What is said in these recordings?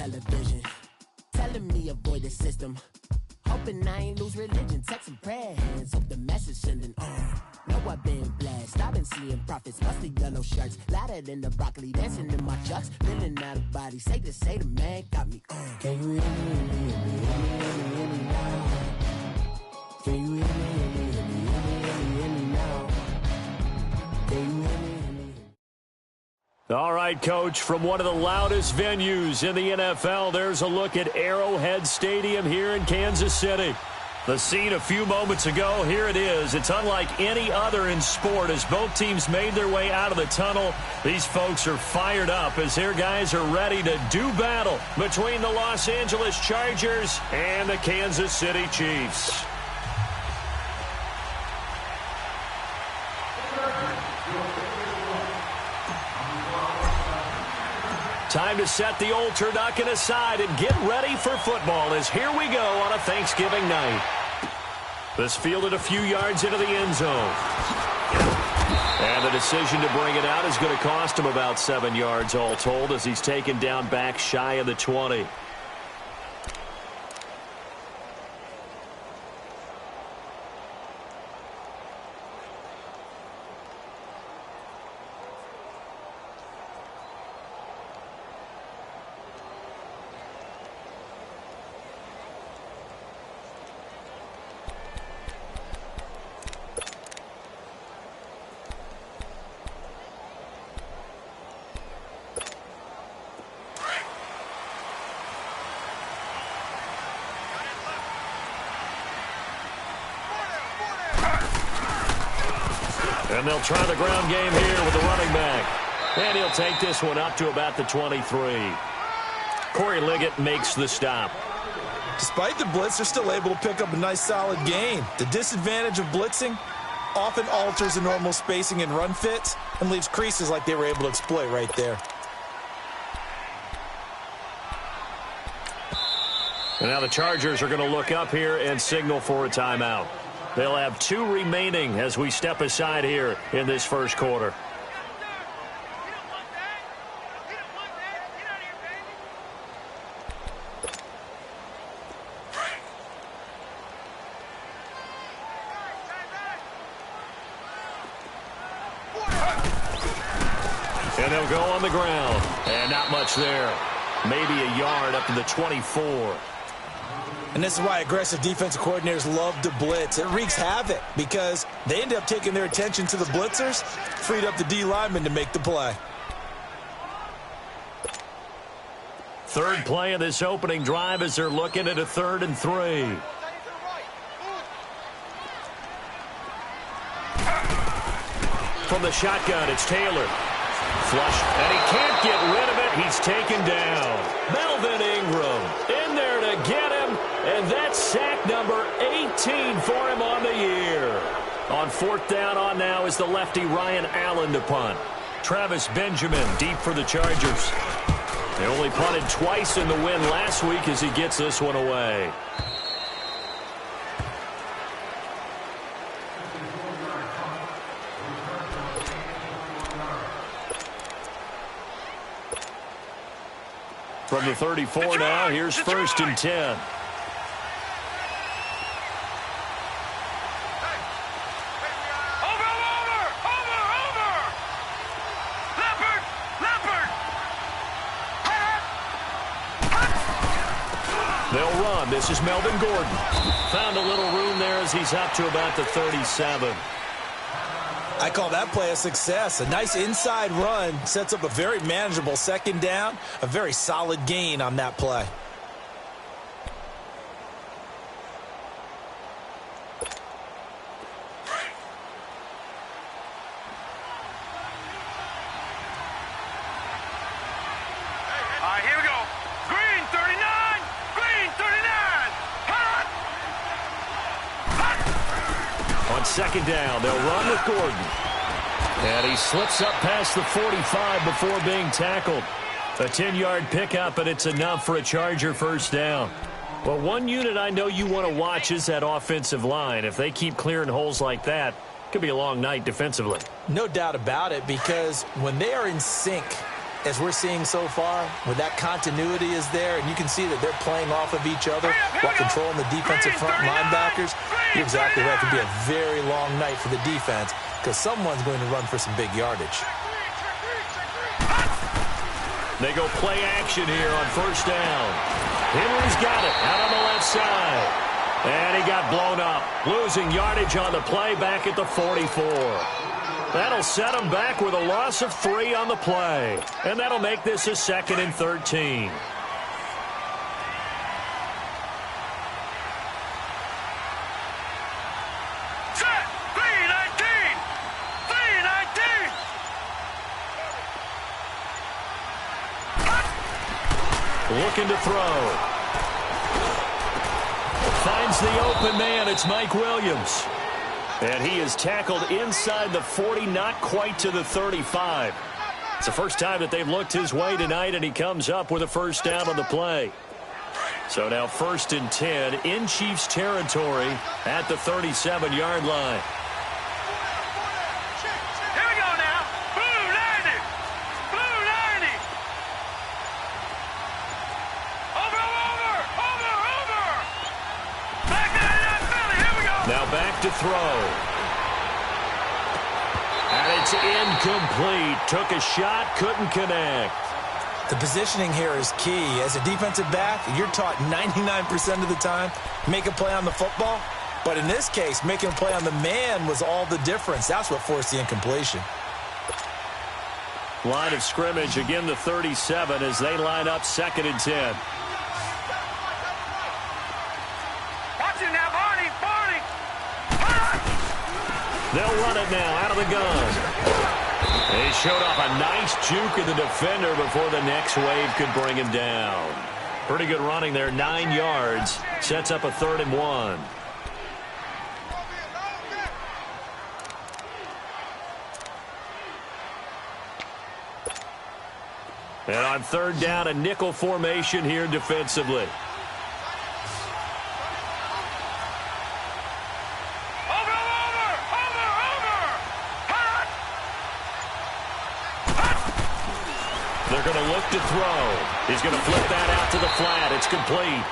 television, telling me avoid the system. Hoping I ain't lose religion, text some prayer hands, hope the message sending on. Know I've been blessed, I've been seeing prophets, mostly yellow shirts, louder than the broccoli, dancing in my chucks, feeling out of body, say the man got me on. Can you hear me, hear me now? Can you hear me, hear me now? Can you hear me? All right, Coach, from one of the loudest venues in the NFL, there's a look at Arrowhead Stadium here in Kansas City. The scene a few moments ago, here it is. It's unlike any other in sport as both teams made their way out of the tunnel. These folks are fired up as their guys are ready to do battle between the Los Angeles Chargers and the Kansas City Chiefs. Time to set the old turducken aside and get ready for football as here we go on a Thanksgiving night. This fielded a few yards into the end zone. And the decision to bring it out is going to cost him about 7 yards all told as he's taken down back shy of the 20. And they'll try the ground game here with the running back. And he'll take this one up to about the 23. Corey Liggett makes the stop. Despite the blitz, they're still able to pick up a nice solid gain. The disadvantage of blitzing often alters the normal spacing and run fits and leaves creases like they were able to exploit right there. And now the Chargers are going to look up here and signal for a timeout. They'll have 2 remaining as we step aside here in this first quarter. And they'll go on the ground. And not much there. Maybe a yard up to the 24. And this is why aggressive defensive coordinators love to blitz. It wreaks havoc because they end up taking their attention to the blitzers, freed up the D lineman to make the play. Third play of this opening drive as they're looking at a 3rd and 3. From the shotgun, it's Taylor. Flush, and he can't get rid of it. He's taken down. Melvin Ingram in there to get him, and that's sack number 18 for him on the year. On 4th down on now is the lefty Ryan Allen to punt. Travis Benjamin deep for the Chargers. They only punted twice in the win last week as he gets this one away. From the 34 now, here's 1st and 10. They'll run. This is Melvin Gordon. Found a little room there as he's up to about the 37. I call that play a success. A nice inside run sets up a very manageable 2nd down. A very solid gain on that play. Here we go. Green 39. Green 39. Hot. On 2nd down, they'll run with Gordon. And he slips up past the 45 before being tackled. A 10-yard pickup, and it's enough for a Charger 1st down. Well, one unit I know you want to watch is that offensive line. If they keep clearing holes like that, it could be a long night defensively. No doubt about it, because when they are in sync, as we're seeing so far, where that continuity is there, and you can see that they're playing off of each other while controlling the defensive front linebackers, you're exactly right. It could be a very long night for the defense because someone's going to run for some big yardage. They go play action here on first down. Henry's got it out on the left side. And he got blown up, losing yardage on the play back at the 44. That'll set him back with a loss of 3 on the play. And that'll make this a 2nd and 13. Set! 3-19! 3-19! Looking to throw. Finds the open man. It's Mike Williams. And he is tackled inside the 40, not quite to the 35. It's the first time that they've looked his way tonight, and he comes up with a first down on the play. So now 1st and 10 in Chiefs territory at the 37-yard line. Here we go now. Blue 90. Blue 90. Over. Back to that Philly. Here we go. Now back to throw. And it's incomplete. Took a shot, couldn't connect. The positioning here is key. As a defensive back, you're taught 99% of the time, make a play on the football. But in this case, making a play on the man was all the difference. That's what forced the incompletion. Line of scrimmage, again the 37 as they line up 2nd and 10. Watch it now, Barney. They'll run it now out of the gun. He showed off a nice juke of the defender before the next wave could bring him down. Pretty good running there, 9 yards. Sets up a 3rd and 1. And on 3rd down, a nickel formation here defensively. They're going to look to throw. He's going to flip that out to the flat. It's complete.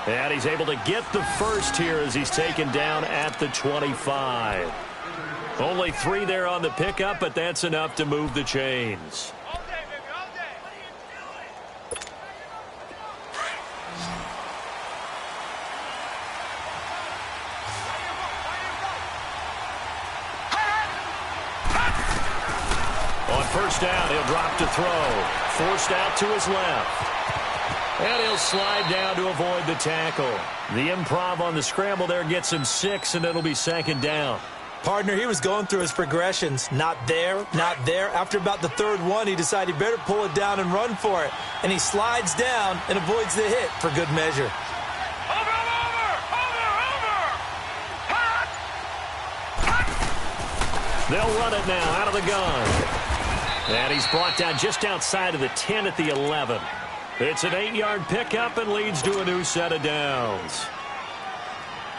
And he's able to get the first here as he's taken down at the 25. Only 3 there on the pickup, but that's enough to move the chains. All day, baby, all day. On first down, he'll drop to throw. Forced out to his left. And he'll slide down to avoid the tackle. The improv on the scramble there gets him 6, and it'll be 2nd down. Partner, he was going through his progressions. Not there, not there. After about the 3rd one, he decided he better pull it down and run for it. And he slides down and avoids the hit for good measure. Over. They'll run it now out of the gun. And he's brought down just outside of the 10 at the 11. It's an 8-yard pickup and leads to a new set of downs.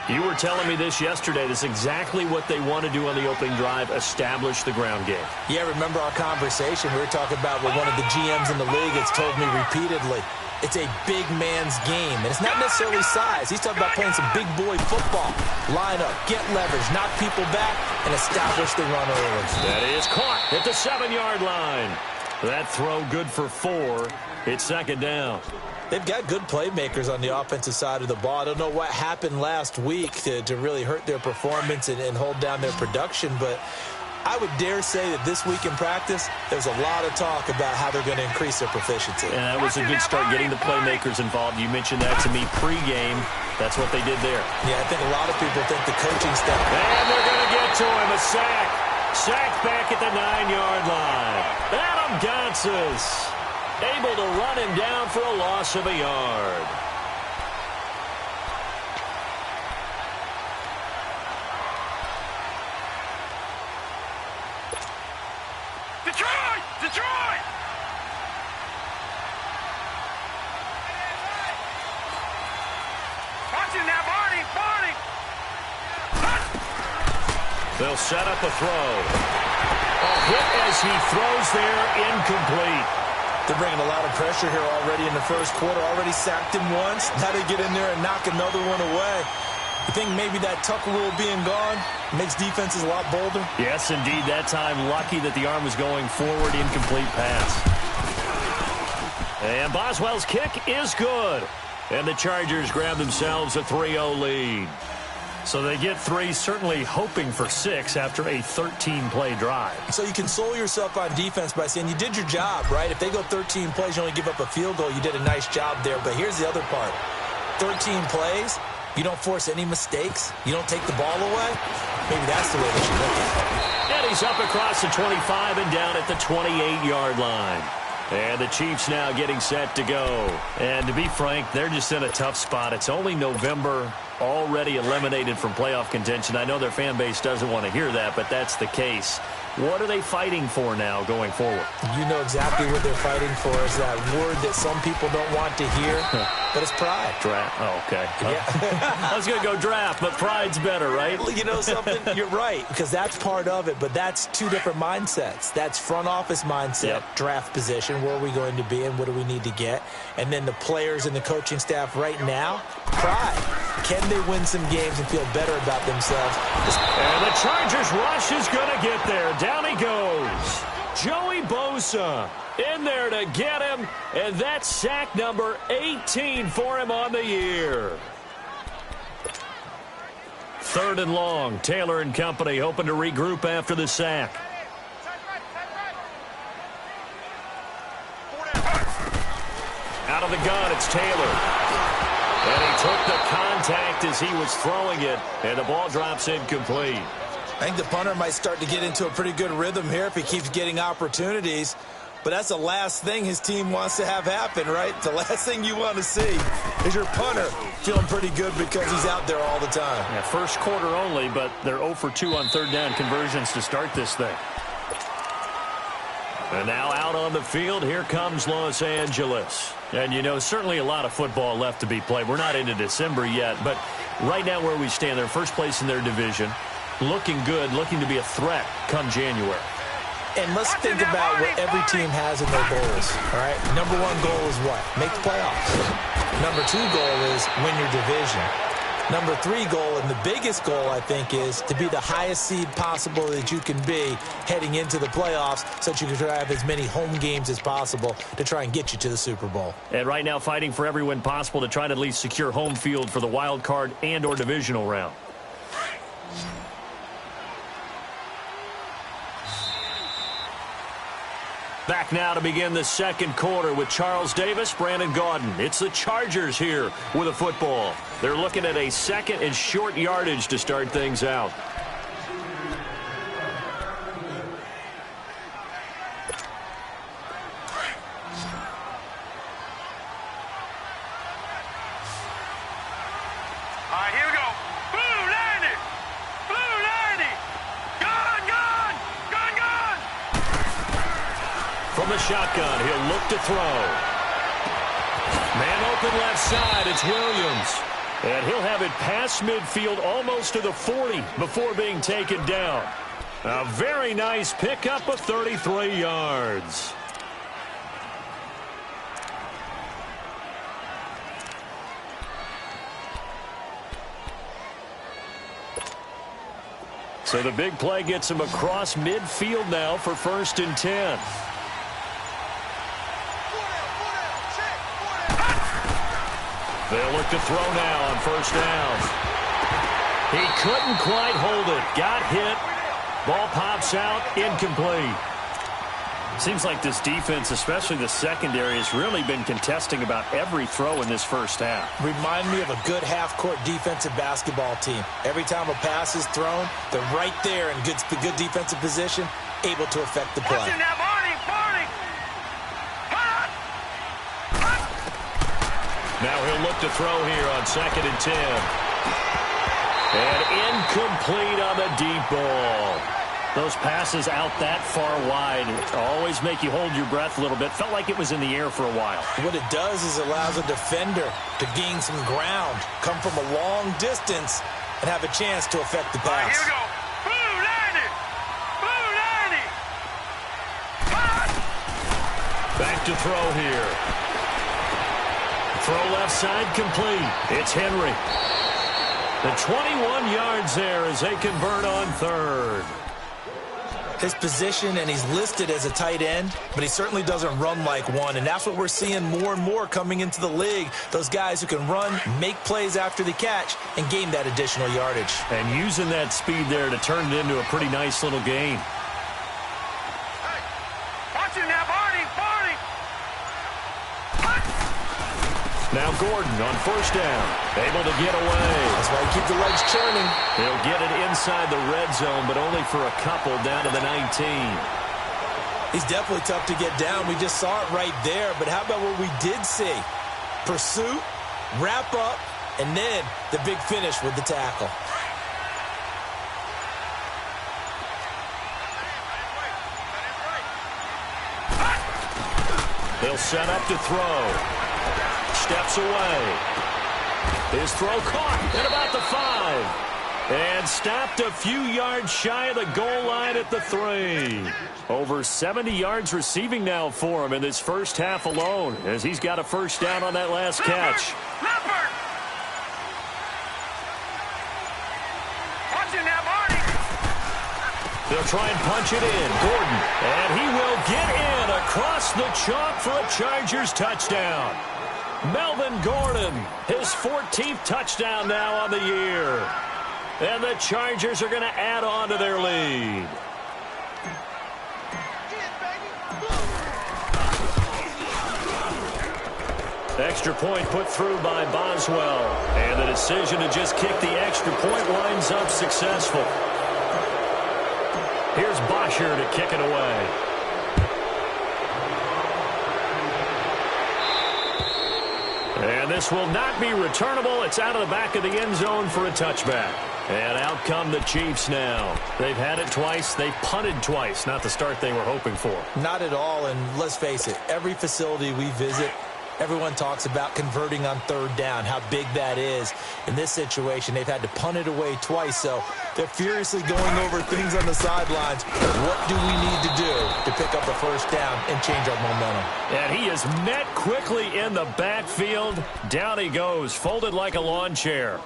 You were telling me this yesterday. This is exactly what they want to do on the opening drive, establish the ground game. Yeah, remember our conversation? We were talking about what one of the GMs in the league has told me repeatedly. It's a big man's game, and it's not necessarily size. He's talking about playing some big boy football. Line up, get leverage, knock people back, and establish the run early. That is caught at the 7-yard line. That throw good for 4. It's 2nd down. They've got good playmakers on the offensive side of the ball. I don't know what happened last week to really hurt their performance and hold down their production, but I would dare say that this week in practice, there's a lot of talk about how they're going to increase their proficiency. And that was a good start, getting the playmakers involved. You mentioned that to me pregame. That's what they did there. Yeah, I think a lot of people think the coaching staff. And they're going to get to him, a sack. Sack back at the 9-yard line. Adam Gotsis able to run him down for a loss of a yard. Detroit! Watch it now, Barney! They'll set up a throw. A hit as he throws there, incomplete. They're bringing a lot of pressure here already in the first quarter. Already sacked him once. Now they get in there and knock another one away. You think maybe that Tucker rule being gone makes defenses a lot bolder? Yes, indeed. That time, lucky that the arm was going forward. Incomplete pass. And Boswell's kick is good. And the Chargers grab themselves a 3-0 lead. So they get 3, certainly hoping for 6 after a 13-play drive. So you console yourself on defense by saying you did your job, right? If they go 13 plays, you only give up a field goal, you did a nice job there. But here's the other part. 13 plays, you don't force any mistakes, you don't take the ball away. Maybe that's the way they should look at it. And he's up across the 25 and down at the 28-yard line. And the Chiefs now getting set to go. And to be frank, they're just in a tough spot. It's only November, already eliminated from playoff contention. I know their fan base doesn't want to hear that, but that's the case. What are they fighting for now going forward? You know exactly what they're fighting for is that word that some people don't want to hear, but it's pride. Draft. Oh, okay. Yeah. I was going to go draft, but pride's better, right? You know something? You're right, because that's part of it, but that's two different mindsets. That's front office mindset, draft position, where are we going to be and what do we need to get? And then the players and the coaching staff right now, pride. Can they win some games and feel better about themselves? And the Chargers rush is going to get there. Down he goes. Joey Bosa in there to get him, and that's sack number 18 for him on the year. 3rd and long. Taylor and company hoping to regroup after the sack. Out of the gun, it's Taylor. And he took the contact as he was throwing it, and the ball drops incomplete. I think the punter might start to get into a pretty good rhythm here if he keeps getting opportunities. But that's the last thing his team wants to have happen, right? The last thing you want to see is your punter feeling pretty good because he's out there all the time. Yeah, first quarter only, but they're 0 for 2 on 3rd down conversions to start this thing. And now out on the field, here comes Los Angeles. And, you know, certainly a lot of football left to be played. We're not into December yet, but right now where we stand, they're first place in their division. Looking good, looking to be a threat come January. And let's think about what every team has in their goals, all right? Number 1 goal is what? Make the playoffs. Number 2 goal is win your division. Number 3 goal, and the biggest goal, I think, is to be the highest seed possible that you can be heading into the playoffs so that you can have as many home games as possible to try and get you to the Super Bowl. And right now fighting for every win possible to try to at least secure home field for the wild card and or divisional round. Back now to begin the second quarter with Charles Davis, Brandon Gaudin. It's the Chargers here with a football. They're looking at a 2nd and short yardage to start things out. All right, here we go. Blue 90. Blue 90. Gun, gun, gun, gun. From the shotgun, he'll look to throw. Man open left side, it's Williams. And he'll have it past midfield almost to the 40 before being taken down. A very nice pickup of 33 yards. So the big play gets him across midfield now for 1st and 10. They'll look to throw now on 1st down. He couldn't quite hold it. Got hit. Ball pops out. Incomplete. Seems like this defense, especially the secondary, has really been contesting about every throw in this first half. Remind me of a good half-court defensive basketball team. Every time a pass is thrown, they're right there in good defensive position, able to affect the play. Watching that, Barney, Barney. Now he'll look to throw here on 2nd and 10. And incomplete on the deep ball. Those passes out that far wide always make you hold your breath a little bit. Felt like it was in the air for a while. What it does is it allows a defender to gain some ground, come from a long distance, and have a chance to affect the pass. Here we go. Blue 90. Blue 90. Back to throw here. Throw left side complete. It's Henry. The 21 yards there as they convert on third. His position, and he's listed as a tight end, but he certainly doesn't run like one, and that's what we're seeing more and more coming into the league. Those guys who can run, make plays after the catch, and gain that additional yardage. And using that speed there to turn it into a pretty nice little game. Hey, watch it now, Barney. Now Gordon on first down, able to get away. That's why you keep the legs churning. He'll get it inside the red zone, but only for a couple down to the 19. He's definitely tough to get down. We just saw it right there, but how about what we did see? Pursuit, wrap up, and then the big finish with the tackle. They'll set up to throw. Steps away. His throw caught at about the 5. And stopped a few yards shy of the goal line at the 3. Over 70 yards receiving now for him in this first half alone, as he's got a first down on that last catch. Leopard. Watch it now, Barney. They'll try and punch it in. Gordon. And he will get in across the chalk for a Chargers touchdown. Melvin Gordon, his 14th touchdown now on the year. And the Chargers are going to add on to their lead. Extra point put through by Boswell. And the decision to just kick the extra point winds up successful. Here's Bosher to kick it away. And this will not be returnable. It's out of the back of the end zone for a touchback. And out come the Chiefs now. They've had it twice. They've punted twice. Not the start they were hoping for. Not at all, and let's face it, every facility we visit, everyone talks about converting on third down, how big that is. In this situation, they've had to punt it away twice, so they're furiously going over things on the sidelines. What do we need to do to pick up a first down and change our momentum? And he is met quickly in the backfield. Down he goes, folded like a lawn chair.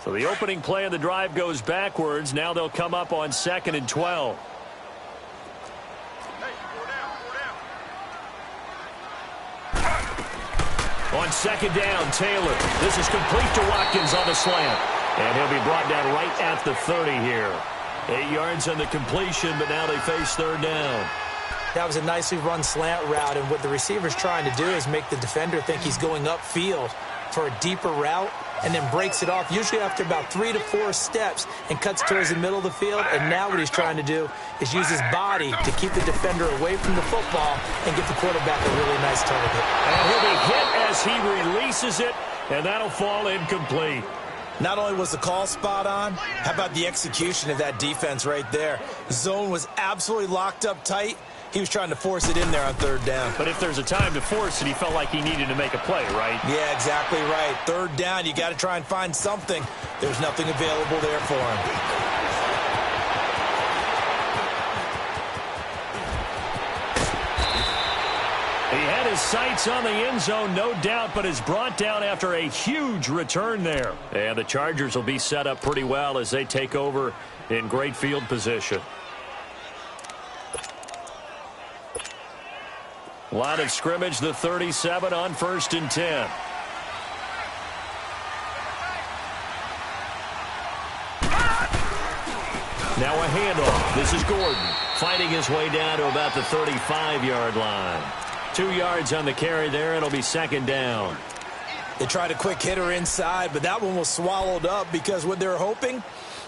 So the opening play of the drive goes backwards. Now they'll come up on 2nd and 12. On 2nd down, Taylor. This is complete to Watkins on the slant. And he'll be brought down right at the 30 here. 8 yards on the completion, but now they face third down. That was a nicely run slant route, and what the receiver's trying to do is make the defender think he's going upfield for a deeper route, and then breaks it off, usually after about 3 to 4 steps, and cuts towards the middle of the field. And now what he's trying to do is use his body to keep the defender away from the football and give the quarterback a really nice target. And he'll be hit as he releases it, and that'll fall incomplete. Not only was the call spot on, how about the execution of that defense right there? The zone was absolutely locked up tight. He was trying to force it in there on third down. But if there's a time to force it, he felt like he needed to make a play, right? Yeah, exactly right. Third down, you got to try and find something. There's nothing available there for him. He had his sights on the end zone, no doubt, but is brought down after a huge return there. And the Chargers will be set up pretty well as they take over in great field position. Line of scrimmage, the 37 on 1st and 10. Now a handoff. This is Gordon fighting his way down to about the 35-yard line. 2 yards on the carry there. It'll be 2nd down. They tried a quick hitter inside, but that one was swallowed up because what they're hoping,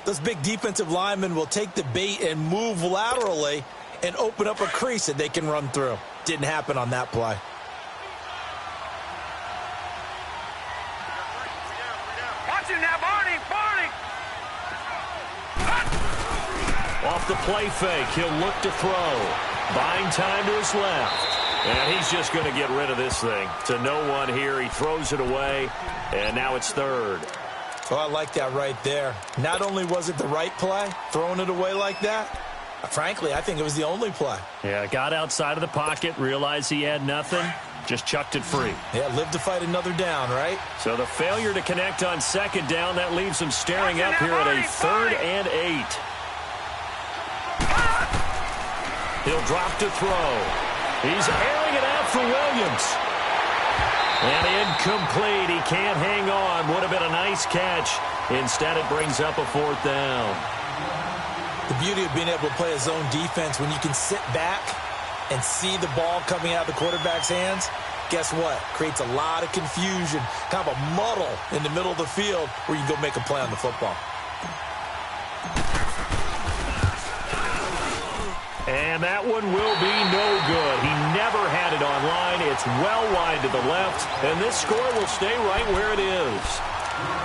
those big defensive linemen will take the bait and move laterally and open up a crease that they can run through. Didn't happen on that play. Watch it now, Barney. Off the play fake, he'll look to throw. Buying time to his left. And he's just going to get rid of this thing. To no one here, he throws it away, and now it's third. Oh, I like that right there. Not only was it the right play, throwing it away like that, frankly, I think it was the only play. Yeah, got outside of the pocket, realized he had nothing, just chucked it free. Yeah, live to fight another down, right? So the failure to connect on second down, that leaves him staring up here at a 3rd and 8. He'll drop to throw. He's airing it out for Williams. And incomplete. He can't hang on. Would have been a nice catch. Instead, it brings up a 4th down. The beauty of being able to play a zone defense when you can sit back and see the ball coming out of the quarterback's hands, guess what? Creates a lot of confusion, kind of a muddle in the middle of the field where you can go make a play on the football. And that one will be no good. He never had it online. It's well wide to the left, and this score will stay right where it is.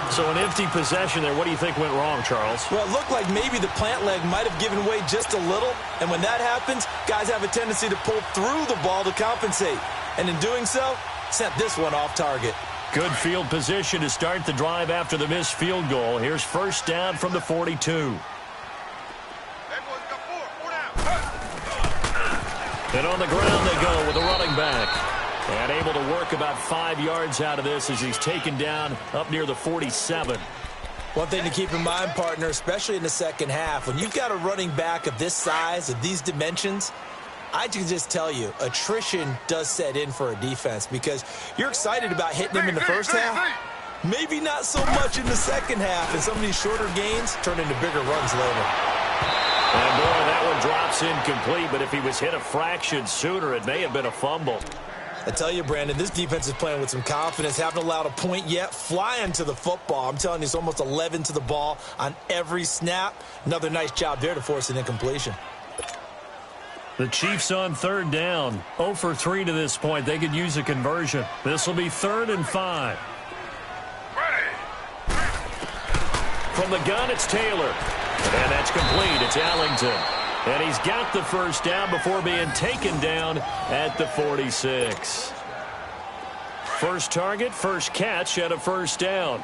So an empty possession there. What do you think went wrong, Charles? Well, it looked like maybe the plant leg might have given way just a little, and when that happens, guys have a tendency to pull through the ball to compensate. And in doing so, sent this one off target. Good field position to start the drive after the missed field goal. Here's first down from the 42. And on the ground they go with a running back. And able to work about 5 yards out of this as he's taken down up near the 47. One thing to keep in mind, partner, especially in the second half, when you've got a running back of this size, of these dimensions, I can just tell you, attrition does set in for a defense because you're excited about hitting them in the first half. Maybe not so much in the second half, and some of these shorter gains turn into bigger runs later. And boy, that one drops incomplete, but if he was hit a fraction sooner, it may have been a fumble. I tell you, Brandon, this defense is playing with some confidence. Haven't allowed a point yet. Flying to the football. I'm telling you, it's almost 11 to the ball on every snap. Another nice job there to force an incompletion. The Chiefs on 3rd down. 0 for 3 to this point. They could use a conversion. This will be 3rd and 5. From the gun, it's Taylor. And that's complete. It's Allington. And he's got the first down before being taken down at the 46. First target, first catch at a first down.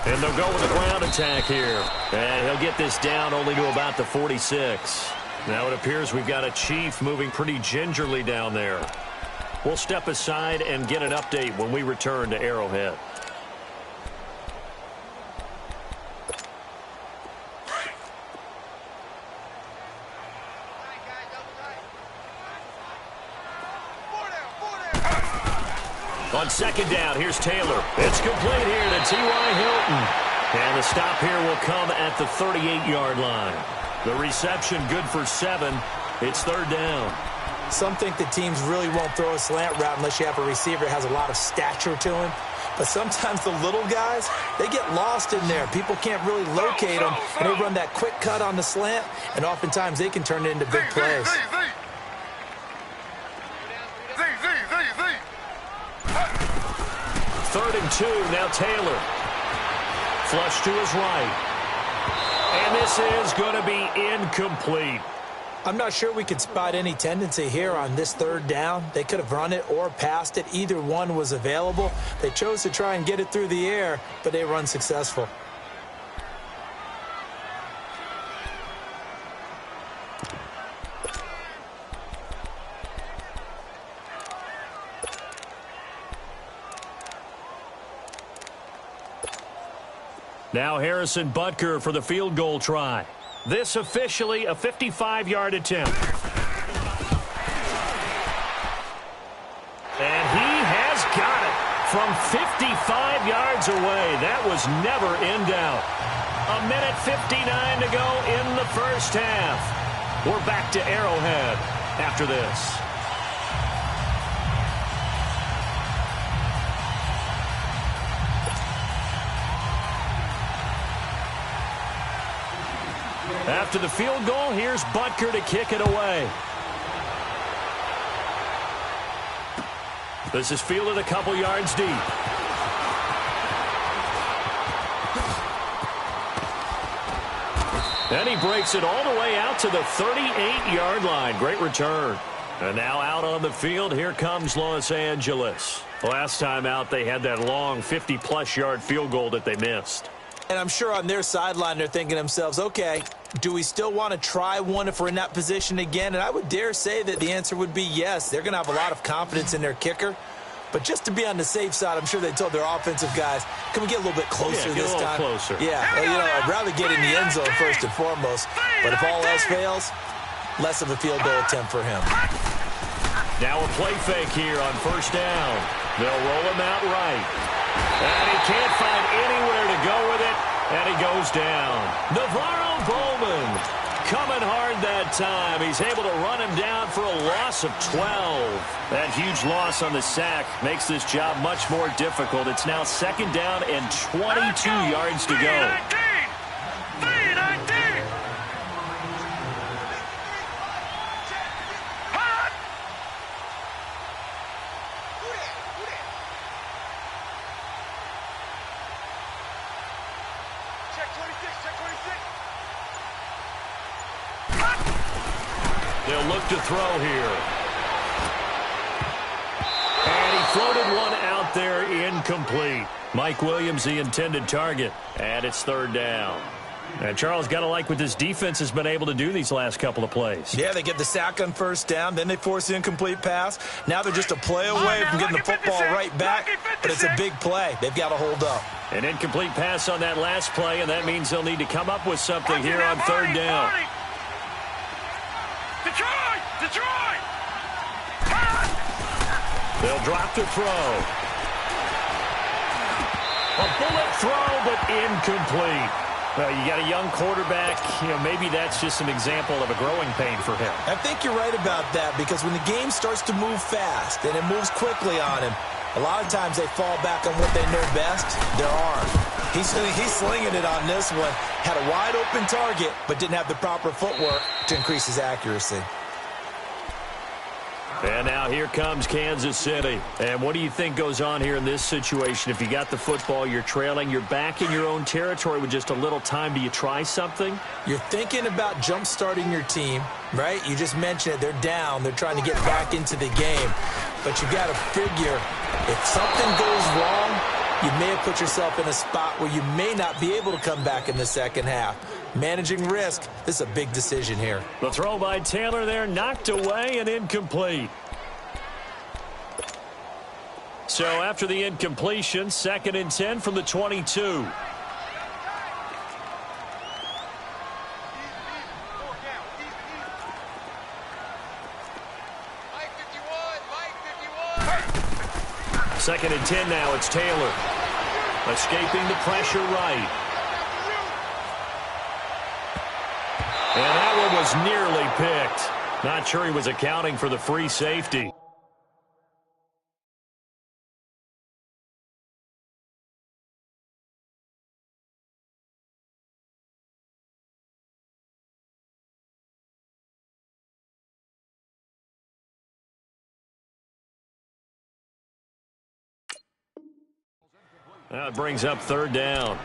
And they'll go with the ground attack here. And he'll get this down only to about the 46. Now it appears we've got a Chief moving pretty gingerly down there. We'll step aside and get an update when we return to Arrowhead. On second down, here's Taylor. It's complete here to T.Y. Hilton. And the stop here will come at the 38-yard line. The reception good for 7. It's 3rd down. Some think that teams really won't throw a slant route unless you have a receiver that has a lot of stature to him. But sometimes the little guys, they get lost in there. People can't really locate them, and they run that quick cut on the slant, and oftentimes they can turn it into big plays. 3rd and 2, now Taylor. Flush to his right. And this is going to be incomplete. I'm not sure we could spot any tendency here on this 3rd down. They could have run it or passed it. Either one was available. They chose to try and get it through the air, but they were unsuccessful. Now Harrison Butker for the field goal try. This officially a 55-yard attempt. And he has got it from 55 yards away. That was never in doubt. 1:59 to go in the first half. We're back to Arrowhead after this. After the field goal, here's Butker to kick it away. This is fielded a couple yards deep. And he breaks it all the way out to the 38-yard line. Great return. And now out on the field, here comes Los Angeles. Last time out, they had that long 50-plus yard field goal that they missed. And I'm sure on their sideline they're thinking to themselves, okay, do we still want to try one if we're in that position again? And I would dare say that the answer would be yes. They're going to have a lot of confidence in their kicker. But just to be on the safe side, I'm sure they told their offensive guys, can we get a little bit closer this time? Closer. Yeah, I'd rather get in the end zone first and foremost. But if all else fails, less of a field goal attempt for him. Now a play fake here on first down. They'll roll him out right. And he can't find anywhere to go with it, and he goes down. Navarro Bowman coming hard that time. He's able to run him down for a loss of 12. That huge loss on the sack makes this job much more difficult. It's now second down and 22 yards to go. 3-19. They'll look to throw here. And he floated one out there, incomplete. Mike Williams, the intended target. And it's third down. And Charles, got to like what this defense has been able to do these last couple of plays. Yeah, they get the sack on first down, then they force the incomplete pass. Now they're just a play away from getting the football right back, but it's a big play. They've got to hold up. An incomplete pass on that last play, and that means they'll need to come up with something here on third down. Detroit! They'll drop to throw. A bullet throw, but incomplete. You got a young quarterback. Maybe that's just an example of a growing pain for him. I think you're right about that, because when the game starts to move fast and it moves quickly on him, a lot of times they fall back on what they know best, their arm. He's slinging it on this one. Had a wide open target, but didn't have the proper footwork to increase his accuracy. And now here comes Kansas City. And what do you think goes on here in this situation? If you got the football, you're trailing, you're back in your own territory with just a little time. Do you try something? You're thinking about jump-starting your team, right? You just mentioned it. They're down. They're trying to get back into the game. But you got to figure, if something goes wrong, you may have put yourself in a spot where you may not be able to come back in the second half. Managing risk, this is a big decision here. The throw by Taylor there, knocked away and incomplete. So after the incompletion, 2nd and 10 from the 22. Second and 10 now, it's Taylor. Escaping the pressure right. And that one was nearly picked. Not sure he was accounting for the free safety. That brings up third down.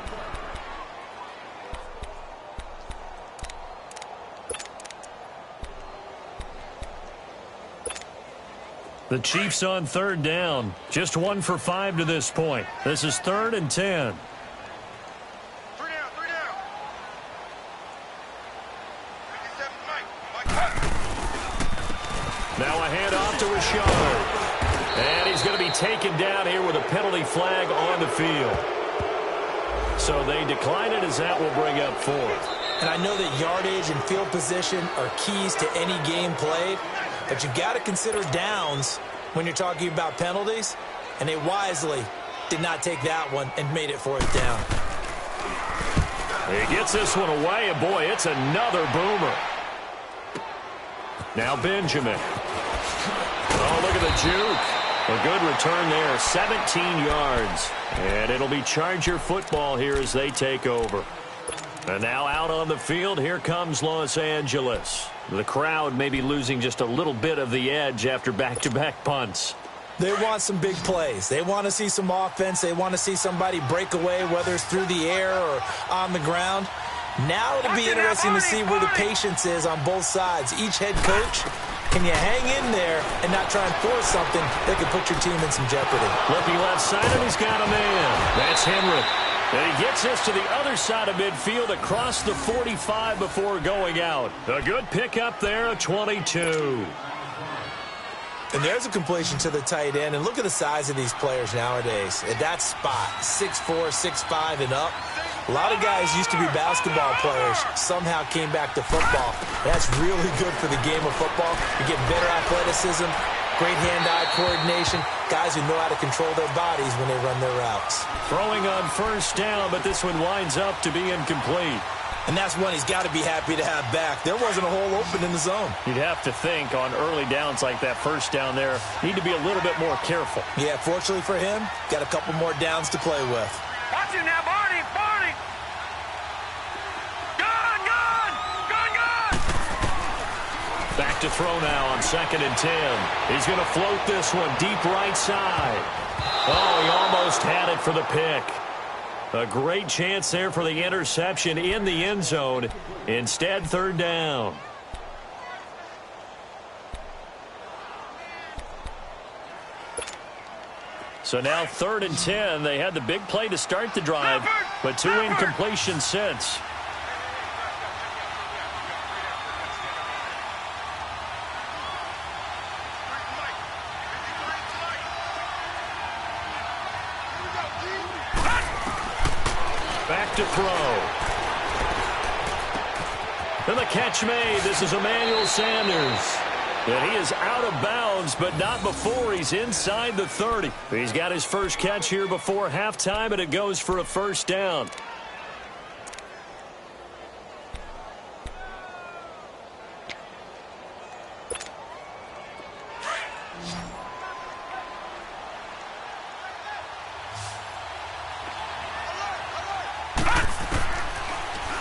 The Chiefs on third down. Just 1 for 5 to this point. This is 3rd and 10. 3 down. Now a handoff to Rashard. And he's going to be taken down here with a penalty flag on the field. So they decline it as that will bring up 4th. And I know that yardage and field position are keys to any game played, but you got to consider downs when you're talking about penalties, and they wisely did not take that one and made it 4th down. He gets this one away, and boy, it's another boomer. Now Benjamin. Oh, look at the juke. A good return there, 17 yards. And it'll be Charger football here as they take over. And now out on the field, here comes Los Angeles. The crowd may be losing just a little bit of the edge after back-to-back punts. They want some big plays. They want to see some offense. They want to see somebody break away, whether it's through the air or on the ground. Now it'll be interesting to see where the patience is on both sides. Each head coach Can you hang in there and not try and force something that could put your team in some jeopardy? Looking left side, and he's got a man. That's Henry. And he gets us to the other side of midfield across the 45 before going out. A good pickup there, a 22. And there's a completion to the tight end. And look at the size of these players nowadays. At that spot, 6'4", 6'5", and up. A lot of guys used to be basketball players, somehow came back to football. That's really good for the game of football. You get better athleticism, great hand-eye coordination, guys who know how to control their bodies when they run their routes. Throwing on first down, but this one winds up to be incomplete. And that's one he's got to be happy to have back. There wasn't a hole open in the zone. You'd have to think on early downs like that first down there, need to be a little bit more careful. Yeah, fortunately for him, got a couple more downs to play with. Watch him now, Barney, Barney. Gun, gun, gun, gun. Back to throw now on 2nd and 10. He's going to float this one deep right side. Oh, he almost had it for the pick. A great chance there for the interception in the end zone. Instead, 3rd down. So now 3rd and 10. They had the big play to start the drive, but 2 incompletions since. Back to throw. And the catch made. This is Emmanuel Sanders. And he is out of bounds, but not before he's inside the 30. He's got his first catch here before halftime, and it goes for a first down.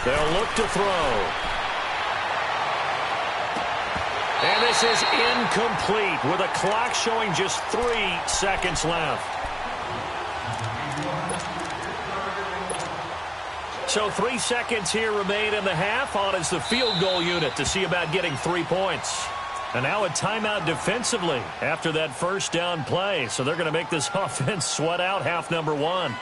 They'll look to throw. And this is incomplete with a clock showing just 3 seconds left. So 3 seconds here remain in the half. On is the field goal unit to see about getting 3 points. And now a timeout defensively after that first down play. So they're going to make this offense sweat out half number 1.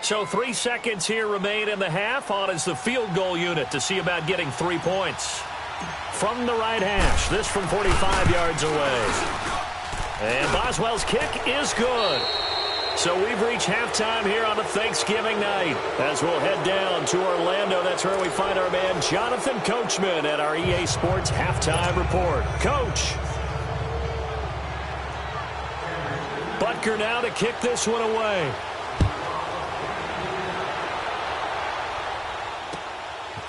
So 3 seconds here remain in the half. On is the field goal unit to see about getting 3 points. From the right hash, this from 45 yards away. And Boswell's kick is good. So we've reached halftime here on a Thanksgiving night. As we'll head down to Orlando, that's where we find our man Jonathan Coachman at our EA Sports Halftime Report. Coach. Butker now to kick this one away.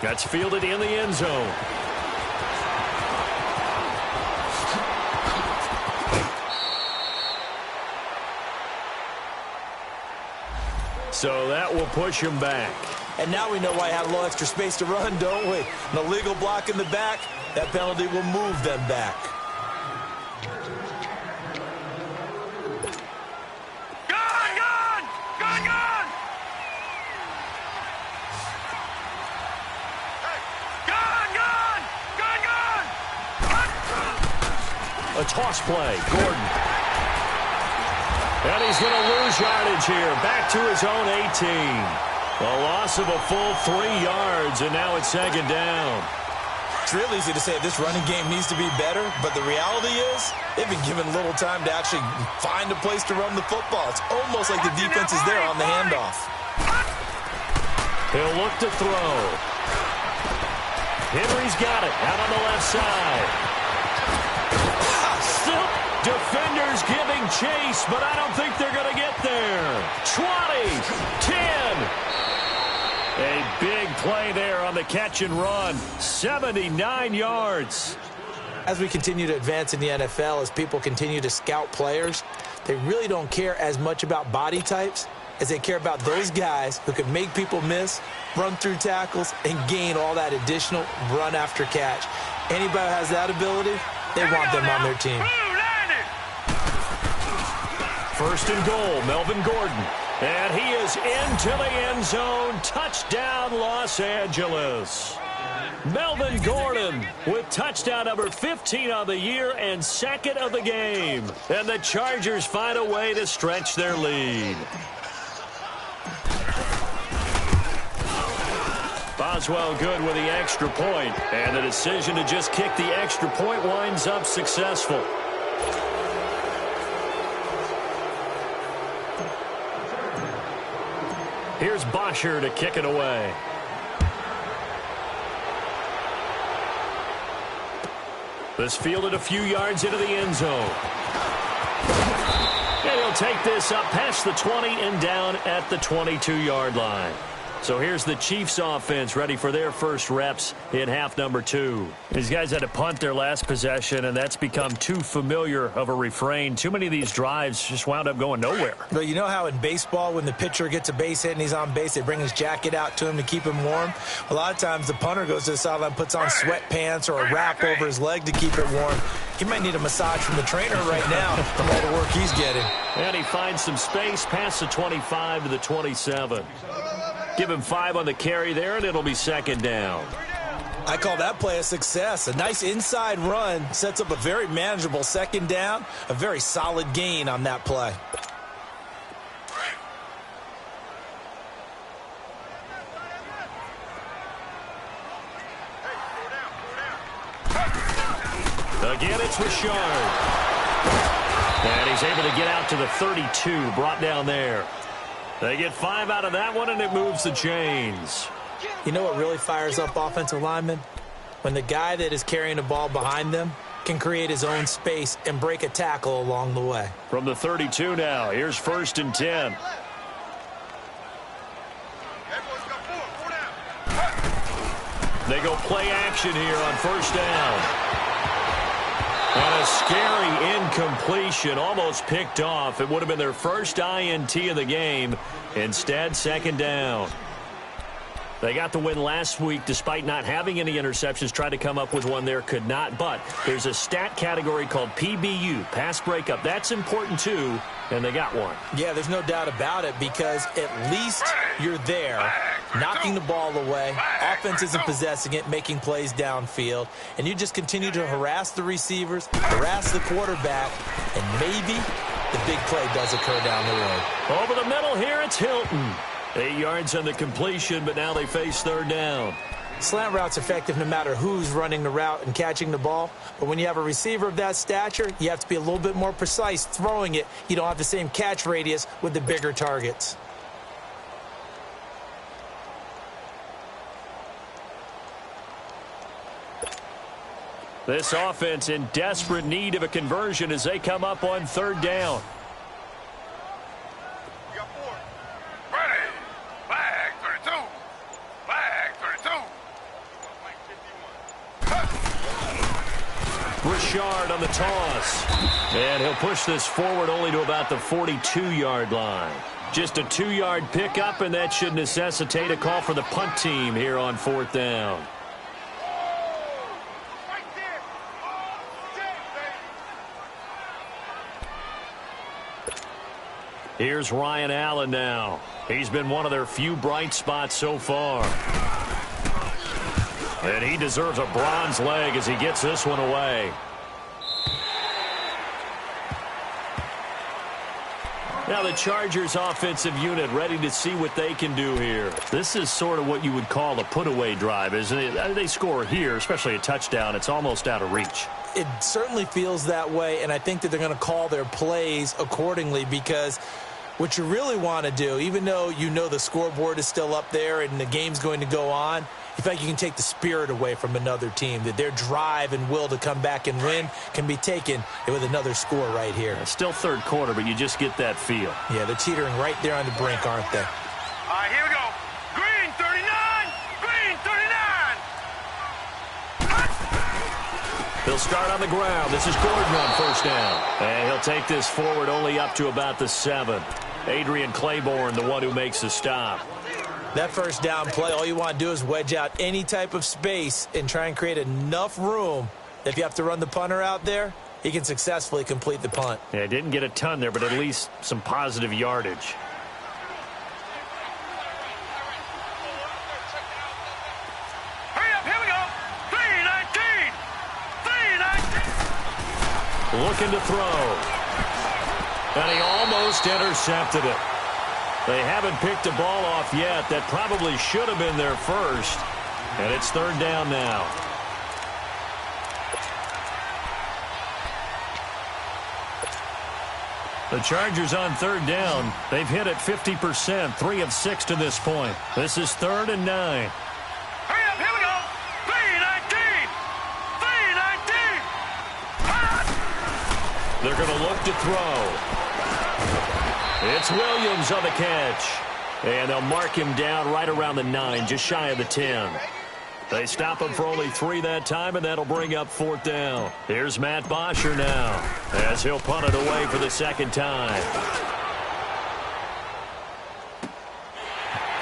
That's fielded in the end zone. So that will push him back. And now we know why I had a little extra space to run, don't we? An illegal block in the back, that penalty will move them back. A toss play, Gordon. And he's going to lose yardage here. Back to his own 18. A loss of a full 3 yards, and now it's 2nd down. It's real easy to say this running game needs to be better, but the reality is they've been given little time to actually find a place to run the football. It's almost like the defense is there on the handoff. He'll look to throw. Henry's got it out on the left side. Still defenders giving chase, but I don't think they're going to get there. 20, 10. A big play there on the catch and run. 79 yards. As we continue to advance in the NFL, as people continue to scout players, they really don't care as much about body types as they care about those guys who can make people miss, run through tackles, and gain all that additional run after catch. Anybody who has that ability, they want them on their team. 1st and goal, Melvin Gordon. And he is into the end zone. Touchdown, Los Angeles. Melvin Gordon with touchdown number 15 on the year and second of the game. And the Chargers find a way to stretch their lead. Boswell good with the extra point. And the decision to just kick the extra point winds up successful. Here's Bosher to kick it away. This fielded a few yards into the end zone. And he'll take this up past the 20 and down at the 22-yard line. So here's the Chiefs offense ready for their first reps in half number 2. These guys had to punt their last possession, and that's become too familiar of a refrain. Too many of these drives just wound up going nowhere. Well, you know how in baseball when the pitcher gets a base hit and he's on base, they bring his jacket out to him to keep him warm? A lot of times the punter goes to the sideline, puts on sweatpants or a wrap over his leg to keep it warm. He might need a massage from the trainer right now from all the work he's getting. And he finds some space past the 25 to the 27. Give him 5 on the carry there, and it'll be second down. I call that play a success. A nice inside run sets up a very manageable second down, a very solid gain on that play. Again, it's Richard. And he's able to get out to the 32, brought down there. They get 5 out of that one, and it moves the chains. You know what really fires up offensive linemen? When the guy that is carrying the ball behind them can create his own space and break a tackle along the way. From the 32 now, here's 1st and 10. They go play action here on 1st down. And a scary incompletion, almost picked off. It would have been their first INT of the game. Instead, 2nd down. They got the win last week despite not having any interceptions. Tried to come up with one there, could not. But there's a stat category called PBU, pass breakup. That's important too, and they got one. Yeah, there's no doubt about it because at least you're there, knocking the ball away. Offense isn't possessing it, making plays downfield. And you just continue to harass the receivers, harass the quarterback, and maybe the big play does occur down the road. Over the middle here, it's Hilton. 8 yards on the completion, but now they face 3rd down. Slant route's effective no matter who's running the route and catching the ball. But when you have a receiver of that stature, you have to be a little bit more precise throwing it. You don't have the same catch radius with the bigger targets. This offense in desperate need of a conversion as they come up on 3rd down. Richard on the toss. And he'll push this forward only to about the 42-yard line. Just a 2-yard pickup, and that should necessitate a call for the punt team here on 4th down. Here's Ryan Allen now. He's been one of their few bright spots so far. And he deserves a bronze leg as he gets this one away. Now the Chargers offensive unit ready to see what they can do here. This is sort of what you would call a put-away drive, isn't it? They score here, especially a touchdown. It's almost out of reach. It certainly feels that way, and I think that they're going to call their plays accordingly because what you really want to do, even though you know the scoreboard is still up there and the game's going to go on, you think you can take the spirit away from another team, that their drive and will to come back and win can be taken with another score right here. It's still 3rd quarter, but you just get that feel. Yeah, they're teetering right there on the brink, aren't they? All right, here we go. Green 39, green 39. They'll start on the ground. This is Gordon on 1st down. And he'll take this forward only up to about the 7. Adrian Claiborne, the one who makes the stop. That 1st down play, all you want to do is wedge out any type of space and try and create enough room that if you have to run the punter out there, he can successfully complete the punt. Yeah, didn't get a ton there, but at least some positive yardage. looking to throw. And he almost intercepted it. They haven't picked a ball off yet. That probably should have been their first. And it's third down now. The Chargers on third down. They've hit it 50%, 3 of 6 to this point. This is 3rd and 9. Hurry up, here we go. 3-19. 3-19. They're going to look to throw. It's Williams on the catch. And they'll mark him down right around the 9, just shy of the 10. They stop him for only 3 that time, and that'll bring up 4th down. Here's Matt Bosher now, as he'll punt it away for the second time.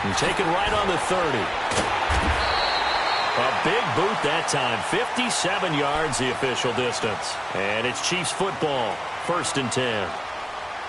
And taken right on the 30. A big boot that time, 57 yards the official distance. And it's Chiefs football, 1st and 10.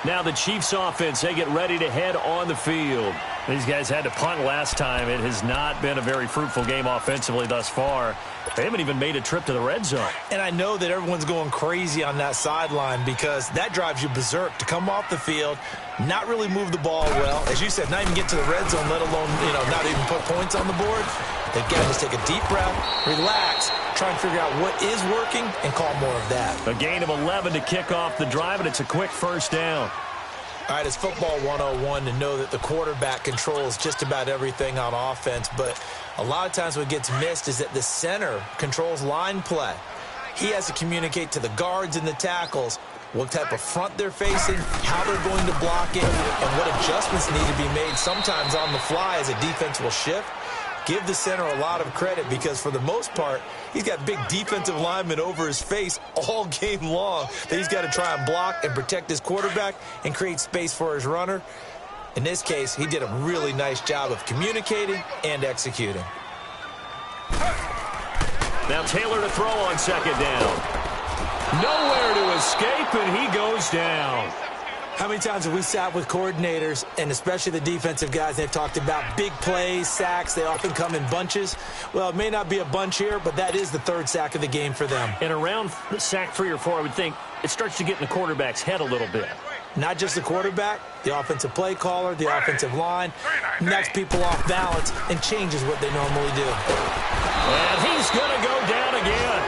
Now the Chiefs offense, they get ready to head on the field. These guys had to punt last time. It has not been a very fruitful game offensively thus far. They haven't even made a trip to the red zone. And I know that everyone's going crazy on that sideline because that drives you berserk to come off the field, not really move the ball well. As you said, not even get to the red zone, let alone, not even put points on the board. They've got to just take a deep breath, relax, try and figure out what is working, and call more of that. A gain of 11 to kick off the drive, and it's a quick first down. All right, it's football 101 to know that the quarterback controls just about everything on offense, but a lot of times what gets missed is that the center controls line play. He has to communicate to the guards and the tackles what type of front they're facing, how they're going to block it, and what adjustments need to be made sometimes on the fly as a defense will shift. Give the center a lot of credit because, for the most part, he's got big defensive linemen over his face all game long that he's got to try and block and protect his quarterback and create space for his runner. In this case, he did a really nice job of communicating and executing. Now Taylor to throw on second down. Nowhere to escape, and he goes down. How many times have we sat with coordinators, and especially the defensive guys, they've talked about big plays, sacks. They often come in bunches. Well, it may not be a bunch here, but that is the 3rd sack of the game for them. And around sack 3 or 4, I would think it starts to get in the quarterback's head a little bit. Not just the quarterback, the offensive play caller, the offensive line, knocks people off balance and changes what they normally do. And he's going to go down again.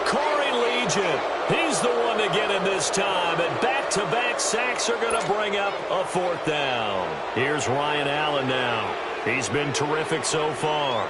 Corey Legion, he's the one to get him this time. And back-to-back sacks are going to bring up a 4th down. Here's Ryan Allen now. He's been terrific so far.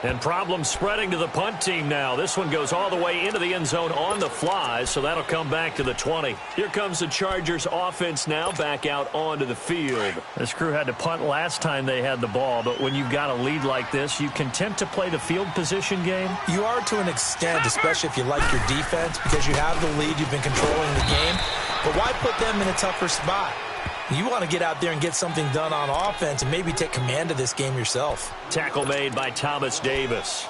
And problems spreading to the punt team now. This one goes all the way into the end zone on the fly, so that'll come back to the 20. Here comes the Chargers offense now back out onto the field. This crew had to punt last time they had the ball, but when you've got a lead like this, you content to play the field position game? You are to an extent, especially if you like your defense, because you have the lead, you've been controlling the game. But why put them in a tougher spot? You want to get out there and get something done on offense and maybe take command of this game yourself. Tackle made by Thomas Davis.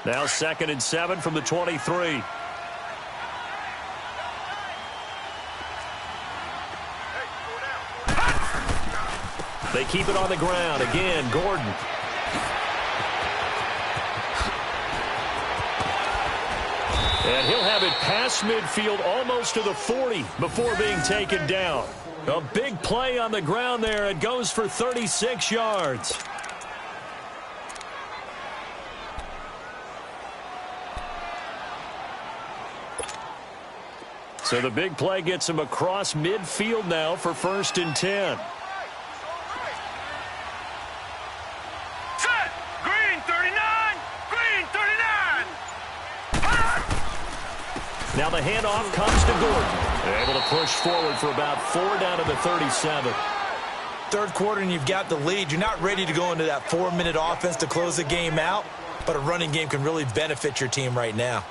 Now 2nd and 7 from the 23. They keep it on the ground. Again, Gordon. And he'll have it past midfield almost to the 40 before being taken down. A big play on the ground there. It goes for 36 yards. So the big play gets him across midfield now for 1st and 10. Now the handoff comes to Gordon. Able to push forward for about 4 down to the 37. 3rd quarter and you've got the lead. You're not ready to go into that 4-minute offense to close the game out, but a running game can really benefit your team right now.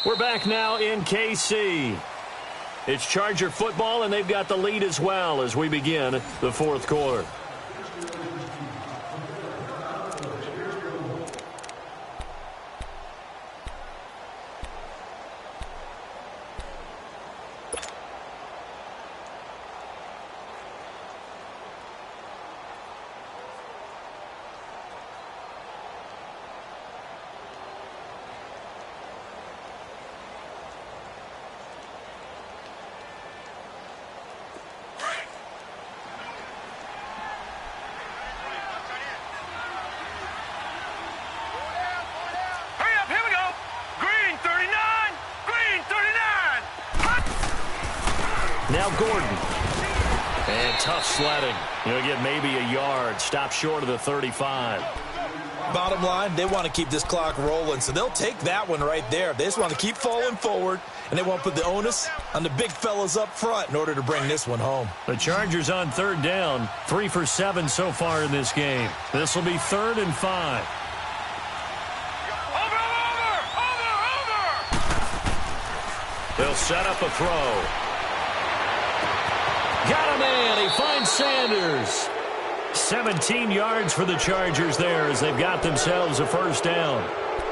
We're back now in KC. It's Charger football, and they've got the lead as well as we begin the fourth quarter. Now Gordon. And tough sledding. He'll get maybe a yard. Stop short of the 35. Bottom line, they want to keep this clock rolling, so they'll take that one right there. They just want to keep falling forward, and they want to put the onus on the big fellas up front in order to bring this one home. The Chargers on third down. 3 for 7 so far in this game. This will be 3rd and 5. They'll set up a throw. Got a man. He finds Sanders. 17 yards for the Chargers there as they've got themselves a first down.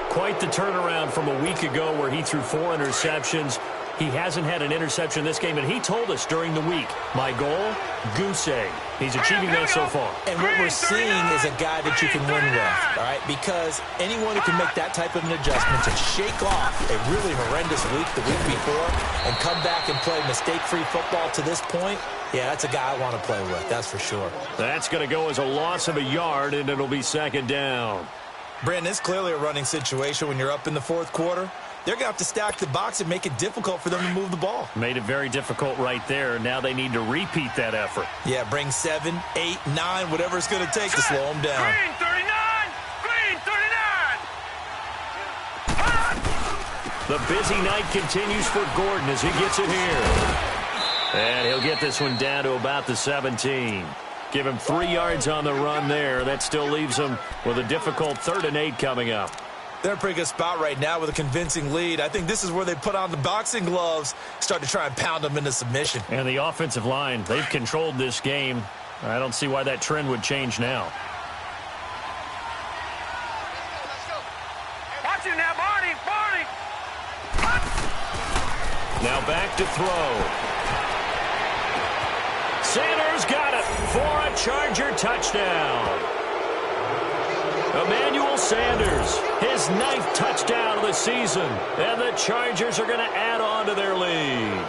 Quite the turnaround from a week ago where he threw 4 interceptions. He hasn't had an interception this game, and he told us during the week, my goal, goose egg. He's achieving that so far. And what we're seeing is a guy that you can win with, all right? Because anyone who can make that type of an adjustment to shake off a really horrendous week the week before and come back and play mistake-free football to this point, yeah, that's a guy I want to play with, that's for sure. That's going to go as a loss of a yard, and it'll be 2nd down. Brandon, it's clearly a running situation when you're up in the fourth quarter. They're going to have to stack the box and make it difficult for them to move the ball. Made it very difficult right there. Now they need to repeat that effort. Yeah, bring 7, 8, 9, whatever it's going to take to slow them down. Green 39! Green 39! The busy night continues for Gordon as he gets it here. And he'll get this one down to about the 17. Give him 3 yards on the run there. That still leaves him with a difficult 3rd and 8 coming up. They're in a pretty good spot right now with a convincing lead. I think this is where they put on the boxing gloves, start to try and pound them into submission. And the offensive line, they've controlled this game. I don't see why that trend would change now. Watch him now, Barney! Barney! Now back to throw. Sanders got it for a Charger touchdown. Emmanuel Sanders, his 9th touchdown of the season, and the Chargers are going to add on to their lead.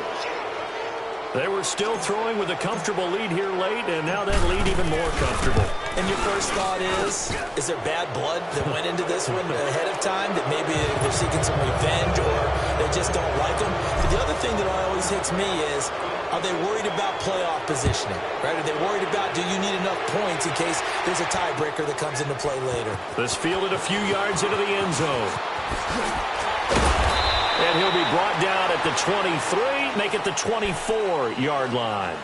They were still throwing with a comfortable lead here late, and now that lead even more comfortable. And your first thought is there bad blood that went into this one ahead of time, that maybe they're seeking some revenge or they just don't like them? But the other thing that always hits me is, are they worried about playoff positioning, right? Are they worried about, do you need enough points in case there's a tiebreaker that comes into play later? This fielded a few yards into the end zone. And he'll be brought down at the 23, make it the 24-yard line.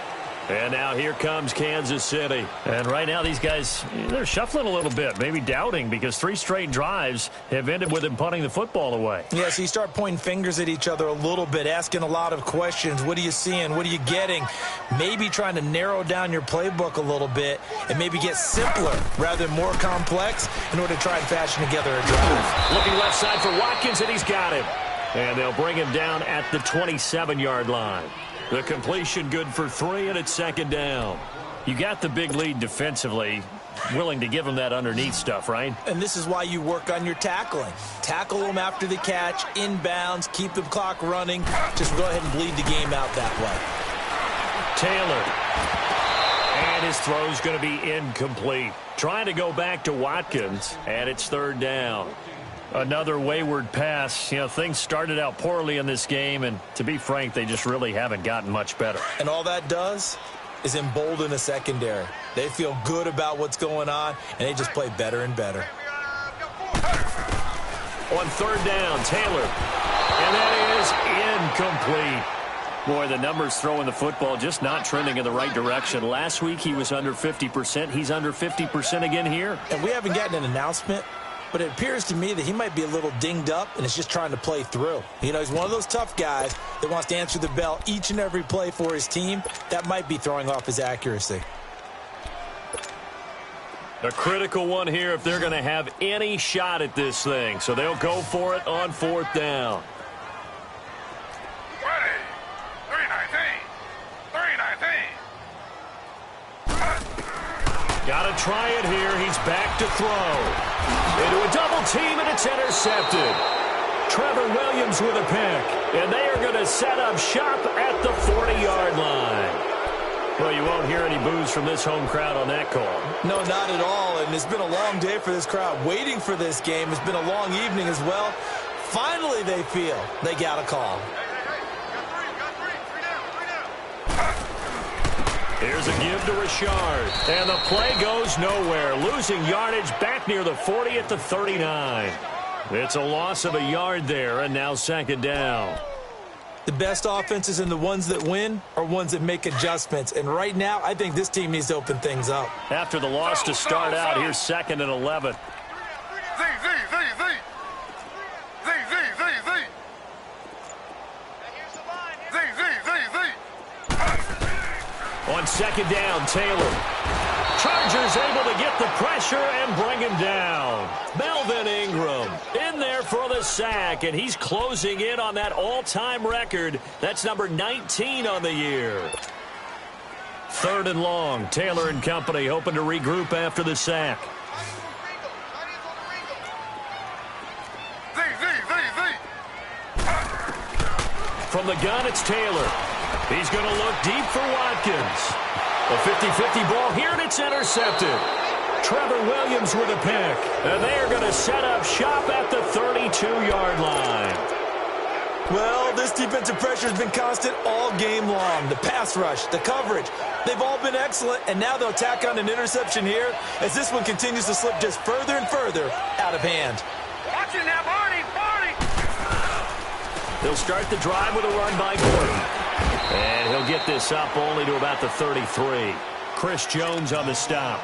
And now here comes Kansas City. And right now these guys, they're shuffling a little bit, maybe doubting, because 3 straight drives have ended with them punting the football away. Yeah, so you start pointing fingers at each other a little bit, asking a lot of questions. What are you seeing? What are you getting? Maybe trying to narrow down your playbook a little bit and maybe get simpler rather than more complex in order to try and fashion together a drive. Looking left side for Watkins, and he's got him. And they'll bring him down at the 27-yard line. The completion good for 3, and it's 2nd down. You got the big lead defensively, willing to give them that underneath stuff, right? And this is why you work on your tackling. Tackle them after the catch, inbounds, keep the clock running. Just go ahead and bleed the game out that way. Taylor. And his throw's going to be incomplete. Trying to go back to Watkins, and it's 3rd down. Another wayward pass. You know, things started out poorly in this game, and to be frank, they just really haven't gotten much better. And all that does is embolden a secondary. They feel good about what's going on, and they just play better and better. On 3rd down, Taylor. And that is incomplete. Boy, the numbers throwing the football just not trending in the right direction. Last week he was under 50%. He's under 50% again here. And we haven't gotten an announcement but it appears to me that he might be a little dinged up and is just trying to play through. You know, he's one of those tough guys that wants to answer the bell each and every play for his team. That might be throwing off his accuracy. A critical one here if they're going to have any shot at this thing. So they'll go for it on 4th down. Ready. 3-19. Got to try it here. He's back to throw. Into a double team, and it's intercepted. Trevor Williams with a pick. And they are going to set up shop at the 40-yard line. Well, you won't hear any boos from this home crowd on that call. No, not at all. And it's been a long day for this crowd waiting for this game. It's been a long evening as well. Finally, they feel they got a call. Here's a give to Richard. And the play goes nowhere. Losing yardage back near the 40 at the 39. It's a loss of a yard there, and now 2nd down. The best offenses and the ones that win are ones that make adjustments. And right now, I think this team needs to open things up. After the loss to start out, here's 2nd and 11. On 2nd down, Taylor. Chargers able to get the pressure and bring him down. Melvin Ingram in there for the sack, and he's closing in on that all-time record. That's number 19 on the year. 3rd and long. Taylor and company hoping to regroup after the sack. From the gun, it's Taylor. He's going to look deep for Watkins. A 50-50 ball here, and it's intercepted. Trevor Williams with a pick. And they are going to set up shop at the 32-yard line. Well, this defensive pressure has been constant all game long. The pass rush, the coverage, they've all been excellent, and now they'll tack on an interception here as this one continues to slip just further and further out of hand. Watching that, Barney. They'll start the drive with a run by Gordon. And he'll get this up only to about the 33. Chris Jones on the stop.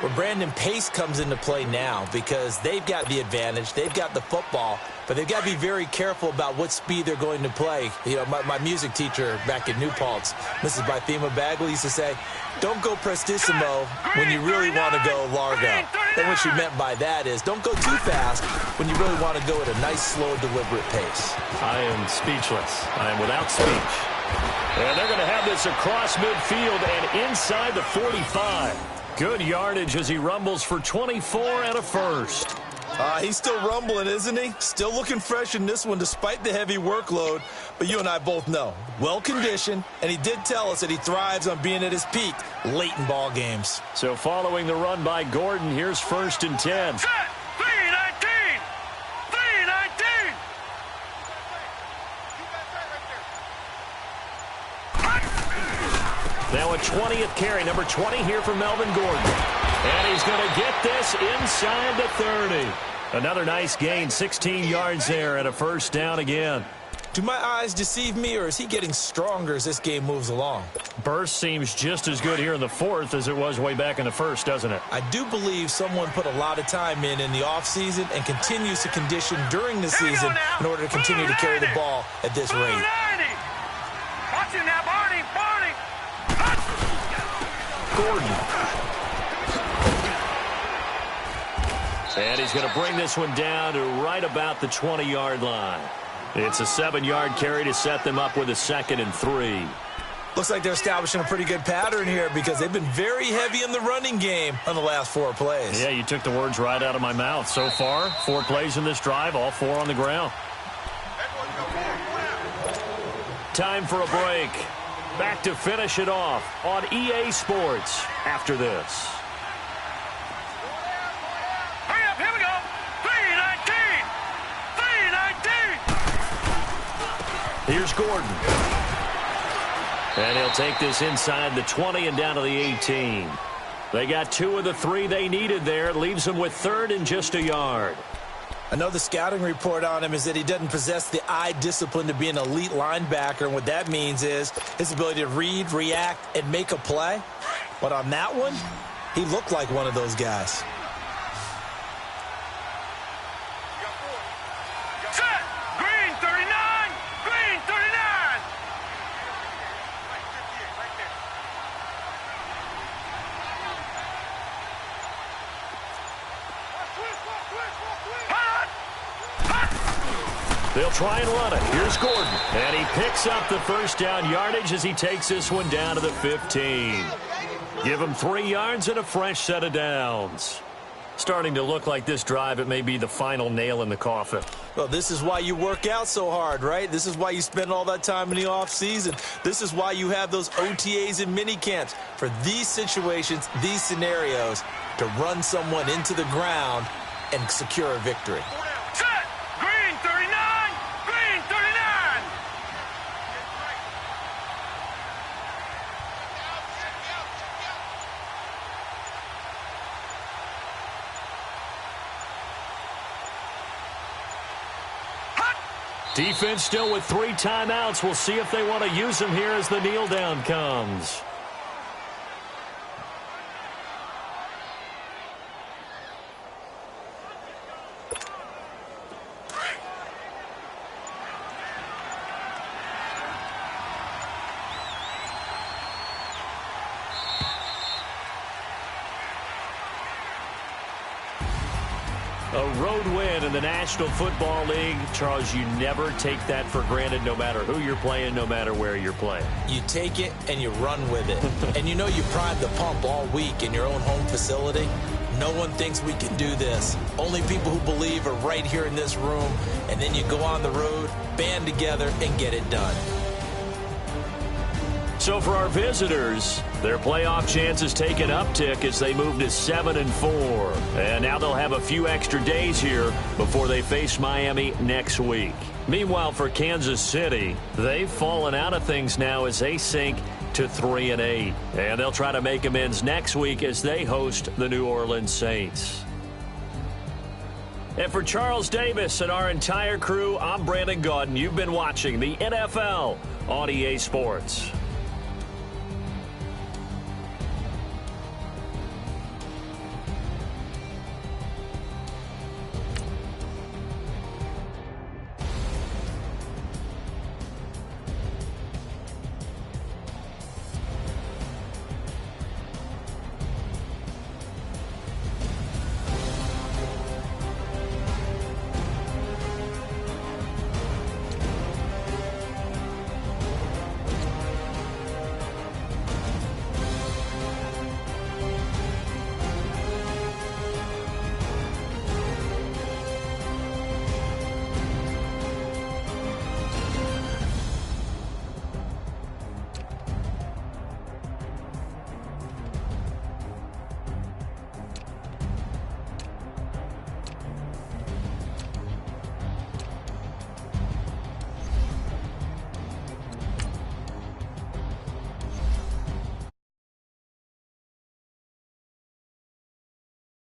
Well, Brandon, pace comes into play now because they've got the advantage. They've got the football, but they've got to be very careful about what speed they're going to play. You know, my music teacher back in New Paltz, Mrs. Bythema Bagley, used to say, don't go prestissimo when you really want to go largo. And what she meant by that is don't go too fast when you really want to go at a nice, slow, deliberate pace. I am speechless. I am without speech. And they're going to have this across midfield and inside the 45. Good yardage as he rumbles for 24 and a first. He's still rumbling, isn't he? Still looking fresh in this one despite the heavy workload. But you and I both know, well-conditioned, and he did tell us that he thrives on being at his peak late in ball games. So following the run by Gordon, here's 1st and 10. Set. 3-19. Now a 20th carry, number 20 here for Melvin Gordon. And he's going to get this inside the 30. Another nice gain, 16 yards there and a 1st down again. Do my eyes deceive me, or is he getting stronger as this game moves along? Burst seems just as good here in the 4th as it was way back in the 1st, doesn't it? I do believe someone put a lot of time in the offseason and continues to condition during the season in order to continue to carry the ball at this rate. Watching that, Barney. Gordon. And he's going to bring this one down to right about the 20-yard line. It's a 7-yard carry to set them up with a 2nd and 3. Looks like they're establishing a pretty good pattern here because they've been very heavy in the running game on the last 4 plays. Yeah, you took the words right out of my mouth. So far, 4 plays in this drive, all 4 on the ground. Time for a break. Back to finish it off on EA Sports after this. Hurry up, here we go. 3-19. Here's Gordon. And he'll take this inside the 20 and down to the 18. They got 2 of the 3 they needed there. It leaves them with 3rd and just a yard. Another scouting report on him is that he doesn't possess the eye discipline to be an elite linebacker, and what that means is his ability to read, react, and make a play. But on that one, he looked like one of those guys. They'll try and run it. Here's Gordon. And he picks up the first down yardage as he takes this one down to the 15. Give him 3 yards and a fresh set of downs. Starting to look like this drive, it may be the final nail in the coffin. Well, this is why you work out so hard, right? This is why you spend all that time in the offseason. This is why you have those OTAs and mini camps for these situations, these scenarios, to run someone into the ground and secure a victory. Set! Green 39! Green 39! Defense still with 3 timeouts. We'll see if they want to use them here as the kneel down comes. A road win in the National Football League. Charles, you never take that for granted, no matter who you're playing, no matter where you're playing. You take it and you run with it. And you know you primed the pump all week in your own home facility. No one thinks we can do this. Only people who believe are right here in this room. And then you go on the road, band together, and get it done. So for our visitors, their playoff chances take an uptick as they move to 7-4. And now they'll have a few extra days here before they face Miami next week. Meanwhile, for Kansas City, they've fallen out of things now as they sink to 3-8. And they'll try to make amends next week as they host the New Orleans Saints. And for Charles Davis and our entire crew, I'm Brandon Gaudin. You've been watching the NFL on EA Sports.